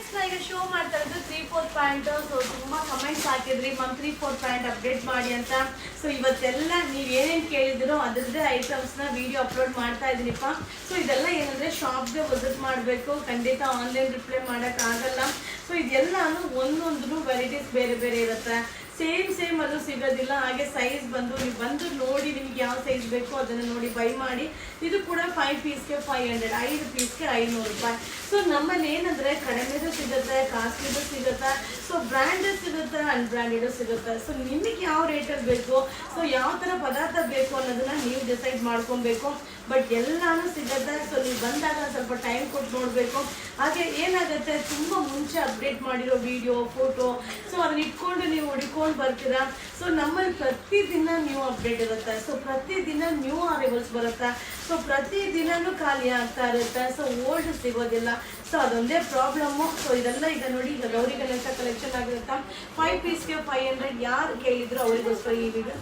Friends ನಾ ಈಗ show ಮಾಡ್ತಾ ಇರೋದು 3/4 ಪ್ಯಾಂಟ್. ಸೊ ತುಂಬಾ ಕಮೆಂಟ್ಸ್ ಹಾಕಿದ್ರಿ ಮ್ಯಾಮ್ 3/4 ಪ್ಯಾಂಟ್ ಅಪ್ಡೇಟ್ ಮಾಡಿ ಅಂತ. ಸೊ ಇವತ್ತೆಲ್ಲ ನೀವು ಏನೇನು ಕೇಳಿದಿರೋ ಅದರದ್ದೇ ಐಟಮ್ಸ್ನ ವಿಡಿಯೋ ಅಪ್ಲೋಡ್ ಮಾಡ್ತಾ ಇದ್ದೀನಿಪ್ಪ. ಸೊ ಇದೆಲ್ಲ ಏನಂದರೆ ಶಾಪ್ಗೆ ವಿಸಿಟ್ ಮಾಡಬೇಕು, ಖಂಡಿತ ಆನ್ಲೈನ್ ರಿಪ್ಲೈ ಮಾಡೋಕ್ಕಾಗಲ್ಲ. ಸೊ ಇದೆಲ್ಲಾನು ಒಂದೊಂದು ವೆರೈಟೀಸ್ ಬೇರೆ ಬೇರೆ ಇರುತ್ತೆ, ಸೇಮ್ ಅದು ಸಿಗೋದಿಲ್ಲ. ಹಾಗೆ ಸೈಜ್ ಬಂದು ನೀವು ಬಂದು ನೋಡಿ ನಿಮ್ಗೆ ಯಾವ ಸೈಜ್ ಬೇಕೋ ಅದನ್ನು ನೋಡಿ ಬೈ ಮಾಡಿ. ಇದು ಕೂಡ 5 ಪೀಸ್ಗೆ 500, 5 ಪೀಸ್ಗೆ 500 ರೂಪಾಯಿ. ಸೊ ನಮ್ಮಲ್ಲಿ ಏನಂದರೆ ಕಡಿಮೆದು ಸಿಗುತ್ತೆ, ಕಾಸ್ಟ್ಲಿದು ಸಿಗುತ್ತೆ, ಸೊ ಬ್ರ್ಯಾಂಡೆಡ್ ಸಿಗುತ್ತೆ, ಅನ್ಬ್ರ್ಯಾಂಡೆಡು ಸಿಗುತ್ತೆ. ಸೊ ನಿಮಗೆ ಯಾವ ರೇಟಲ್ಲಿ ಬೇಕು, ಸೊ ಯಾವ ಥರ ಪದಾರ್ಥ ಬೇಕು ಅನ್ನೋದನ್ನ ನೀವು ಡಿಸೈಡ್ ಮಾಡ್ಕೊಬೇಕು. ಬಟ್ ಎಲ್ಲಾನು ಸಿಗುತ್ತೆ. ಸೊ ನೀವು ಬಂದಾಗ ಸ್ವಲ್ಪ ಟೈಮ್ ಕೊಟ್ಟು ನೋಡಬೇಕು. ಹಾಗೆ ಏನಾಗುತ್ತೆ, ತುಂಬ ಮುಂಚೆ ಅಪ್ಡೇಟ್ ಮಾಡಿರೋ ವಿಡಿಯೋ ಫೋಟೋ, ಸೊ ಅದನ್ನ ಇಟ್ಕೊಂಡು ನೀವು ಹುಡ್ಕೊಂಡು ಬರ್ತೀರಾ. ಸೊ ನಮ್ಮಲ್ಲಿ ಪ್ರತಿದಿನ ನ್ಯೂ ಅಪ್ಡೇಟ್ ಇರುತ್ತೆ. ಸೊ ಪ್ರತಿದಿನ ನ್ಯೂ ಅರೈವಲ್ಸ್ ಬರುತ್ತೆ. ಸೊ ಪ್ರತಿದಿನನೂ ಖಾಲಿ ಆಗ್ತಾ ಇರುತ್ತೆ. ಸೊ ಓಲ್ಡ್ ಸಿಗೋದಿಲ್ಲ. ಸೊ ಅದೊಂದೇ ಪ್ರಾಬ್ಲಮ್ಮು. ಸೊ ಇದೆಲ್ಲ ಈಗ ನೋಡಿ, ಈಗ ಗೌರಿ ಗಣೇಶ ಕಲೆಕ್ಷನ್ ಆಗಿರುತ್ತೆ. 5 ಪೀಸ್ಗೆ 500 ಯಾರು ಕೇಳಿದ್ರು ಅವರಿಗೋಸ್ಕರ ಈ ವಿಡಿಯೋ.